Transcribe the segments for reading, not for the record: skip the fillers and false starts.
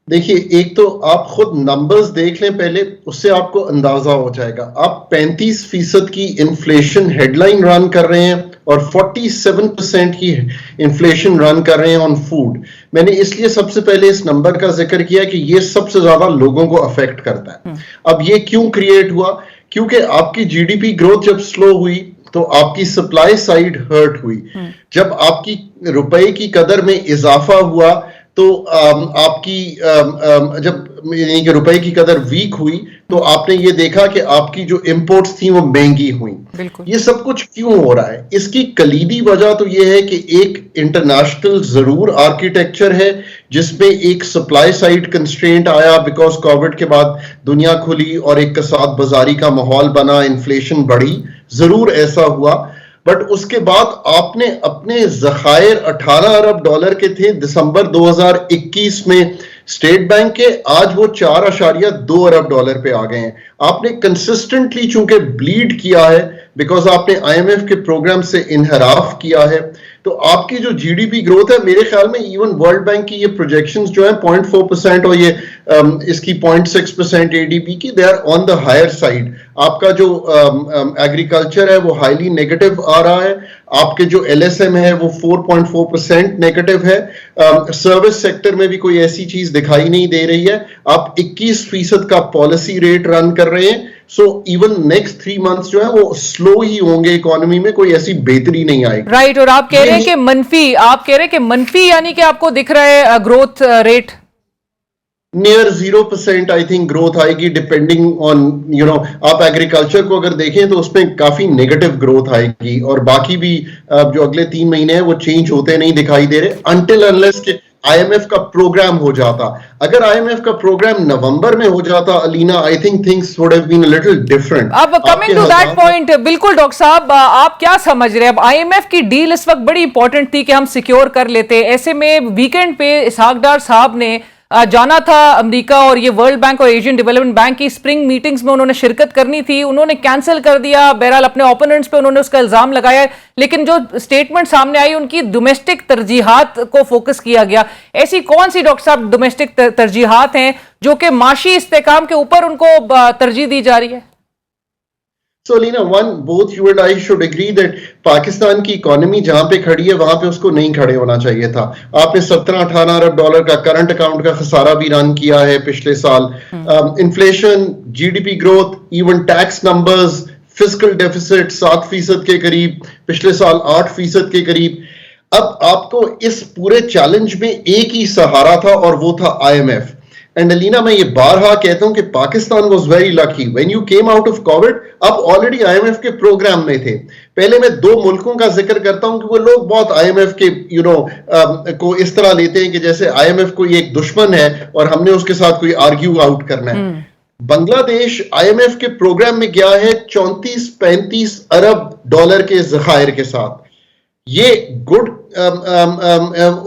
देखिए, एक तो आप खुद नंबर्स देख लें पहले, उससे आपको अंदाजा हो जाएगा। आप 35% की इन्फ्लेशन हेडलाइन रन कर रहे हैं और 47% की इन्फ्लेशन रन कर रहे हैं ऑन फूड। मैंने इसलिए सबसे पहले इस नंबर का जिक्र किया कि ये सबसे ज्यादा लोगों को अफेक्ट करता है। अब ये क्यों क्रिएट हुआ? क्योंकि आपकी जीडीपी ग्रोथ जब स्लो हुई तो आपकी सप्लाई साइड हर्ट हुई। जब आपकी रुपए की कदर में इजाफा हुआ तो आपकी जब यानी कि रुपए की कदर वीक हुई तो आपने ये देखा कि आपकी जो इंपोर्ट्स थी वो महंगी हुई। ये सब कुछ क्यों हो रहा है? इसकी कलीदी वजह तो ये है कि एक इंटरनेशनल जरूर आर्किटेक्चर है जिसमें एक सप्लाई साइड कंस्ट्रेंट आया बिकॉज कोविड के बाद दुनिया खुली और एक कसाद बाजारी का माहौल बना, इन्फ्लेशन बढ़ी, जरूर ऐसा हुआ। बट उसके बाद आपने अपने ज़खायर 18 अरब डॉलर के थे दिसंबर 2021 में स्टेट बैंक के, आज वो 4.2 अरब डॉलर पे आ गए हैं। आपने कंसिस्टेंटली चूंकि ब्लीड किया है बिकॉज आपने आईएमएफ के प्रोग्राम से इनहराफ किया है, तो आपकी जो जीडीपी ग्रोथ है, मेरे ख्याल में इवन वर्ल्ड बैंक की ये प्रोजेक्शंस जो है 0.4% और ये इसकी 0.6% एडीपी की, they are on the higher side. आपका जो एग्रीकल्चर है वो हाईली नेगेटिव आ रहा है, आपके जो एलएसएम है वो 4.4% नेगेटिव है, सर्विस सेक्टर में भी कोई ऐसी चीज दिखाई नहीं दे रही है। आप 21% का पॉलिसी रेट रन कर रहे हैं। सो इवन नेक्स्ट 3 मंथ्स जो है वो स्लो ही होंगे, इकोनॉमी में कोई ऐसी बेहतरी नहीं आएगी। राइट, और आप कह रहे हैं कि मनफी यानी कि आपको दिख रहा है growth rate near 0% I think growth आएगी, डिपेंडिंग ऑन आप एग्रीकल्चर को अगर देखें तो उसमें काफी नेगेटिव ग्रोथ आएगी और बाकी भी जो अगले 3 महीने हैं वो चेंज होते नहीं दिखाई दे रहे अनटिल अनलेस के आईएमएफ का प्रोग्राम हो जाता। अगर आईएमएफ का प्रोग्राम नवंबर में हो जाता Alina, I think things would have been a little different. अब कमिंग टू दैट पॉइंट, बिल्कुल डॉक्टर साहब, आप क्या समझ रहे हैं? अब आईएमएफ की डील इस वक्त बड़ी इंपॉर्टेंट थी कि हम सिक्योर कर लेते। ऐसे में वीकेंड पे इसहाक डार साहब ने जाना था अमेरिका और ये वर्ल्ड बैंक और एशियन डेवलपमेंट बैंक की स्प्रिंग मीटिंग्स में उन्होंने शिरकत करनी थी, उन्होंने कैंसिल कर दिया। बहरहाल अपने ओपोनेंट्स पे उन्होंने उसका इल्जाम लगाया, लेकिन जो स्टेटमेंट सामने आई उनकी डोमेस्टिक तरजीहात को फोकस किया गया। ऐसी कौन सी डॉक्टर साहब डोमेस्टिक तरजीहात हैं जो कि माशी इस्तेकाम के ऊपर उनको तरजीह दी जा रही है? So Alina, one, both you and I should agree that Pakistan की इकोनॉमी जहां पे खड़ी है वहां पे उसको नहीं खड़े होना चाहिए था। आपने 17-18 अरब डॉलर का करंट अकाउंट का खसारा भी रन किया है पिछले साल। Inflation, GDP growth, even tax numbers, fiscal deficit 7% के करीब, पिछले साल 8% के करीब। अब आपको इस पूरे चैलेंज में एक ही सहारा था और वो था आईएमएफ। एंड अलीना, मैं ये बारहा कहता हूं कि Pakistan was very lucky when you came out of Covid. अब ऑलरेडी आईएमएफ के प्रोग्राम में थे। पहले मैं 2 मुल्कों का जिक्र करता हूं कि वो लोग बहुत आईएमएफ के को इस तरह लेते हैं कि जैसे आईएमएफ कोई एक दुश्मन है और हमने उसके साथ कोई आर्ग्यू आउट करना है। बांग्लादेश आईएमएफ के प्रोग्राम में गया है 34-35 अरब डॉलर के ज़खायर के साथ। ये गुड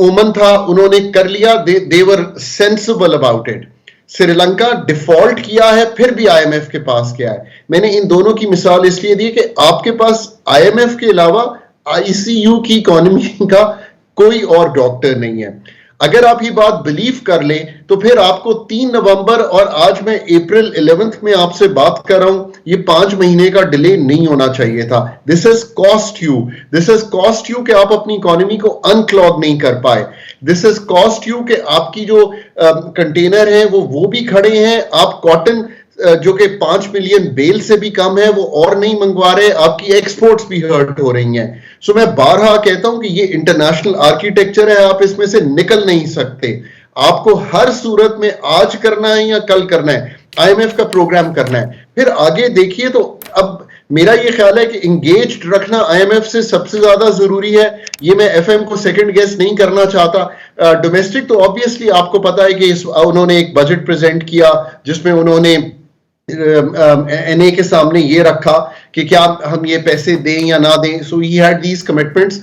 ओमन था, उन्होंने कर लिया, they were sensible about it. Sri Lanka default किया है फिर भी आईएमएफ के पास गया है। मैंने इन दोनों की मिसाल इसलिए दी कि आपके पास आईएमएफ के अलावा आईसीयू की इकोनॉमी का कोई और डॉक्टर नहीं है। अगर आप ये बात बिलीव कर लें तो फिर आपको 3 नवंबर और आज मैं अप्रैल 11 में आपसे बात कर रहा हूं, ये 5 महीने का डिले नहीं होना चाहिए था। दिस इज कॉस्ट यू कि आप अपनी इकोनॉमी को अनक्लॉग नहीं कर पाए। दिस इज कॉस्ट यू कि आपकी जो कंटेनर है वो भी खड़े हैं। आप कॉटन जो कि 5 मिलियन बेल से भी कम है वो और नहीं मंगवा रहे, आपकी एक्सपोर्ट्स भी हर्ट हो रही हैं। सो मैं बारहा कहता हूं कि ये इंटरनेशनल आर्किटेक्चर है, आप इसमें से निकल नहीं सकते। आपको हर सूरत में आज करना है या कल करना है, आईएमएफ का प्रोग्राम करना है। फिर आगे देखिए तो अब मेरा ये ख्याल है कि इंगेज्ड रखना आईएमएफ से सबसे ज्यादा जरूरी है। ये मैं एफएम को सेकंड गेस नहीं करना चाहता। डोमेस्टिक तो ऑब्वियसली आपको पता है कि उन्होंने एक बजट प्रेजेंट किया जिसमें उन्होंने एनए के सामने ये रखा कि क्या हम ये पैसे दें या ना दें। सो ही हैड दीज कमिटमेंट्स।